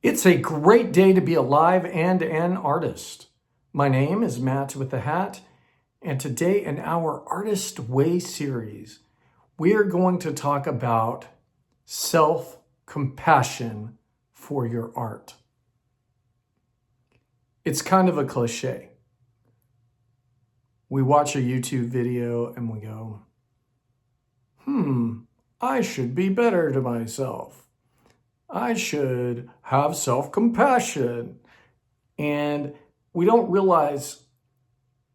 It's a great day to be alive and an artist. My name is Matt with the Hat, and today in our Artist Way series, we are going to talk about self-compassion for your art. It's kind of a cliche. We watch a YouTube video and we go, I should be better to myself. I should have self-compassion. And we don't realize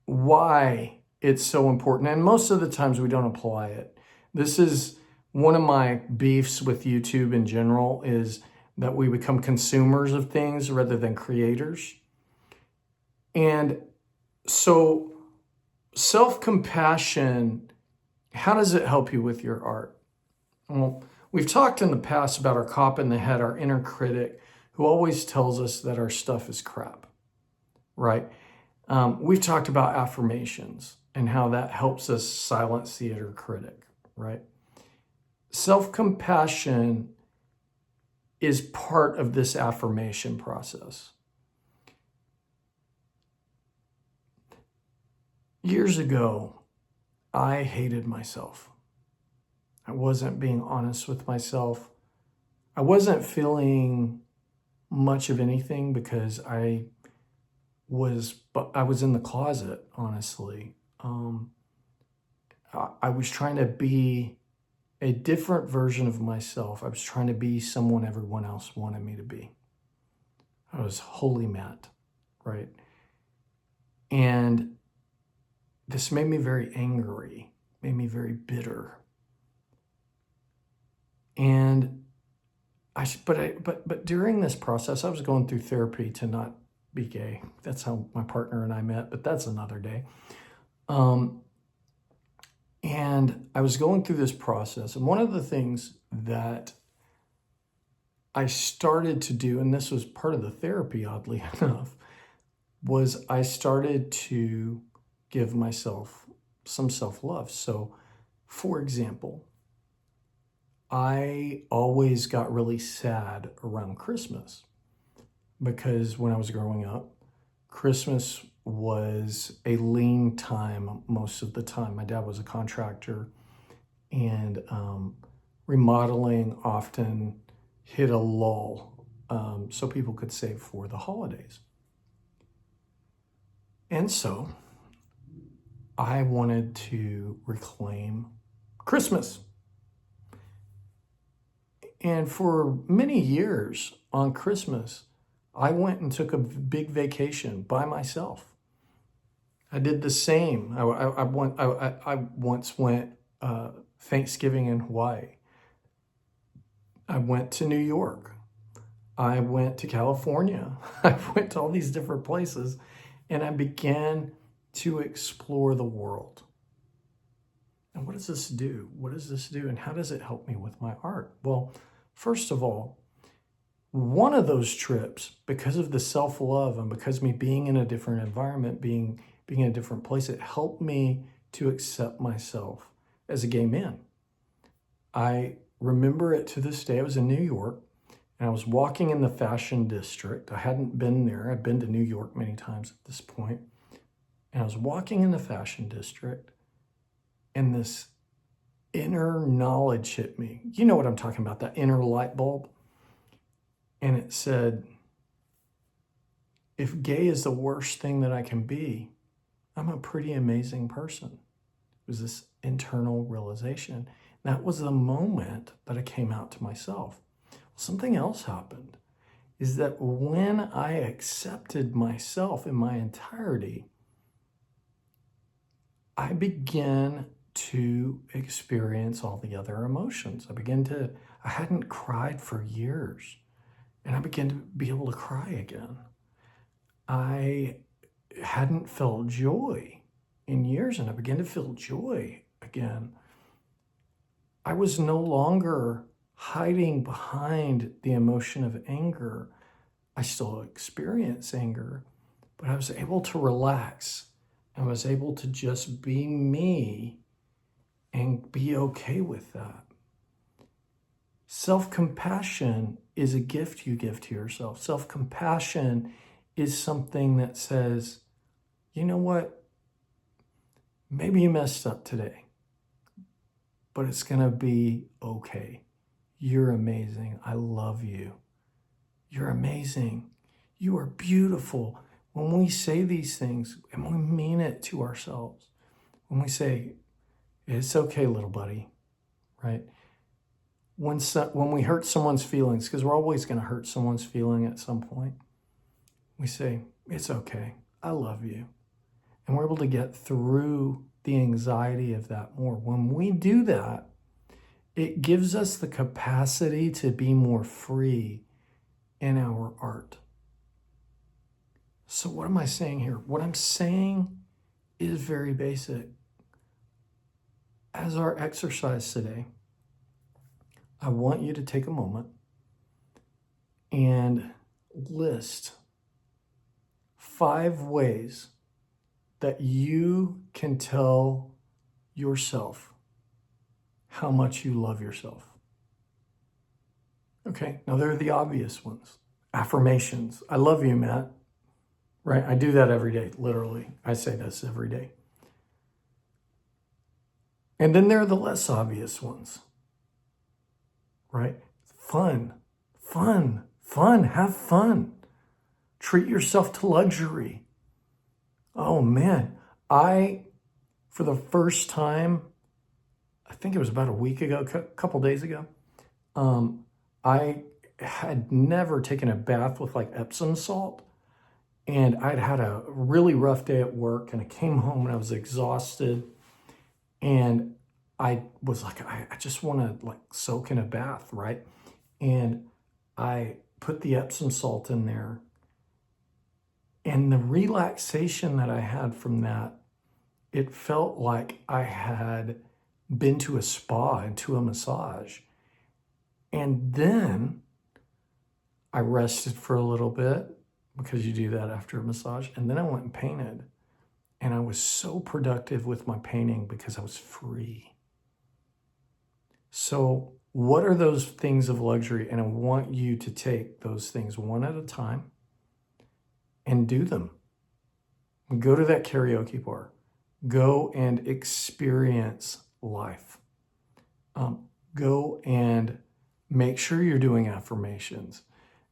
why it's so important. And most of the times we don't apply it. This is one of my beefs with YouTube in general, is that we become consumers of things rather than creators. And so self-compassion, how does it help you with your art? Well, we've talked in the past about our cop in the head, our inner critic, who always tells us that our stuff is crap, right? We've talked about affirmations and how that helps us silence the inner critic, right? Self-compassion is part of this affirmation process. Years ago, I hated myself. I wasn't being honest with myself. I wasn't feeling much of anything because I was in the closet, honestly. I was trying to be a different version of myself. I was trying to be someone everyone else wanted me to be. I was wholly mad, right? And this made me very angry, made me very bitter. And but during this process, I was going through therapy to not be gay. That's how my partner and I met, but that's another day. And I was going through this process, and one of the things that I started to do, and this was part of the therapy, oddly enough, was I started to give myself some self-love. So, for example, I always got really sad around Christmas because when I was growing up, Christmas was a lean time most of the time. My dad was a contractor, and remodeling often hit a lull so people could save for the holidays. And so I wanted to reclaim Christmas. And for many years on Christmas, I went and took a big vacation by myself. I did the same. I once went Thanksgiving in Hawaii. I went to New York. I went to California. I went to all these different places, and I began to explore the world. And what does this do? What does this do? And how does it help me with my art? Well, first of all, one of those trips, because of the self-love and because me being in a different environment, being in a different place, it helped me to accept myself as a gay man. I remember it to this day. I was in New York, and I was walking in the fashion district. I hadn't been there. I'd been to New York many times at this point. And I was walking in the fashion district, and this inner knowledge hit me. You know what I'm talking about, that inner light bulb. And it said, if gay is the worst thing that I can be, I'm a pretty amazing person. It was this internal realization. That was the moment that I came out to myself. Something else happened, is that when I accepted myself in my entirety, I began to experience all the other emotions. I hadn't cried for years, and I began to be able to cry again. I hadn't felt joy in years, and I began to feel joy again. I was no longer hiding behind the emotion of anger. I still experience anger, but I was able to relax. I was able to just be me and be okay with that. Self-compassion is a gift you give to yourself. Self-compassion is something that says, you know what? Maybe you messed up today, but it's going to be okay. You're amazing. I love you. You're amazing. You are beautiful. When we say these things and we mean it to ourselves, when we say, it's okay, little buddy, right? When we hurt someone's feelings, because we're always going to hurt someone's feeling at some point, we say, it's okay. I love you. And we're able to get through the anxiety of that more. When we do that, it gives us the capacity to be more free in our art. So what am I saying here? What I'm saying is very basic. As our exercise today, I want you to take a moment and list 5 ways that you can tell yourself how much you love yourself. Okay, now there are the obvious ones. Affirmations. I love you, Matt. Right? I do that every day, literally. I say this every day. And then there are the less obvious ones. Right? Fun. Have fun. Treat yourself to luxury. Oh man, for the first time, I think it was about a week ago, a couple days ago, I had never taken a bath with like Epsom salt. And I'd had a really rough day at work, and I came home and I was exhausted. And I was like, I just want to like soak in a bath, right? And I put the Epsom salt in there. And the relaxation that I had from that, it felt like I had been to a spa and to a massage. And then I rested for a little bit, because you do that after a massage. And then I went and painted. And I was so productive with my painting because I was free. So what are those things of luxury? And I want you to take those things one at a time and do them. Go to that karaoke bar. Go and experience life. Go and make sure you're doing affirmations.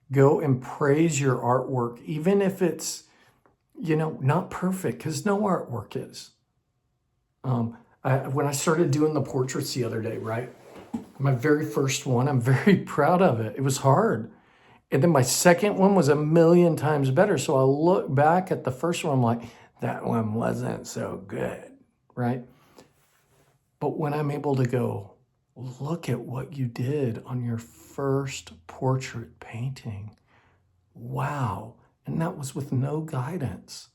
Go and praise your artwork, even if it's, not perfect, because no artwork is. When I started doing the portraits the other day, right? My very first one, I'm very proud of it. It was hard. And then my second one was 1,000,000 times better. So I look back at the first one, I'm like, that one wasn't so good, right? But when I'm able to go, look at what you did on your first portrait painting. Wow. And that was with no guidance.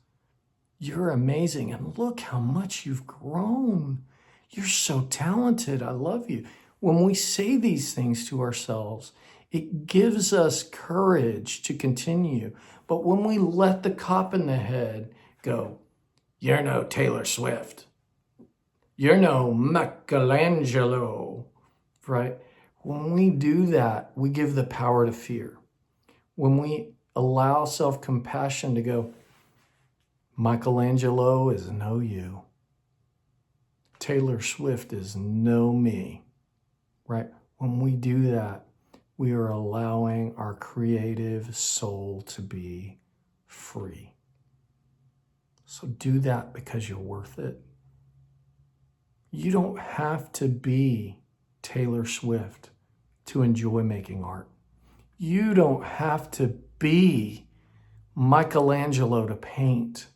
You're amazing. And look how much you've grown. You're so talented. I love you. When we say these things to ourselves, it gives us courage to continue. But when we let the cop in the head go, you're no Taylor Swift. You're no Michelangelo, right? When we do that, we give the power to fear. When we allow self-compassion to go, Michelangelo is no you. Taylor Swift is no me, right? When we do that, we are allowing our creative soul to be free. So do that because you're worth it. You don't have to be Taylor Swift to enjoy making art. You don't have to be Michelangelo to paint.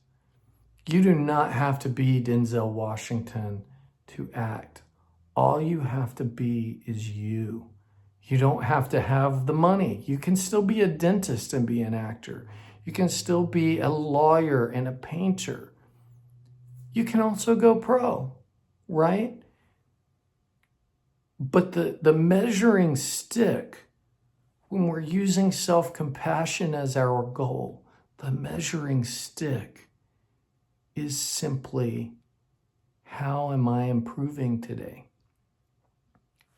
You do not have to be Denzel Washington to act. All you have to be is you. You don't have to have the money. You can still be a dentist and be an actor. You can still be a lawyer and a painter. You can also go pro, right? But the measuring stick, when we're using self-compassion as our goal, the measuring stick is simply, how am I improving today?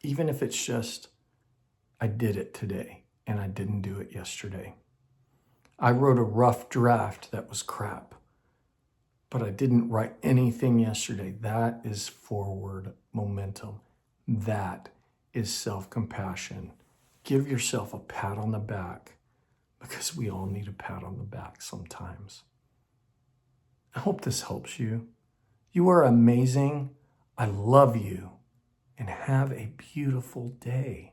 Even if it's just I did it today and I didn't do it yesterday. I wrote a rough draft that was crap, but I didn't write anything yesterday. That is forward momentum. That is self-compassion. Give yourself a pat on the back, because we all need a pat on the back sometimes. I hope this helps you. You are amazing. I love you. And have a beautiful day.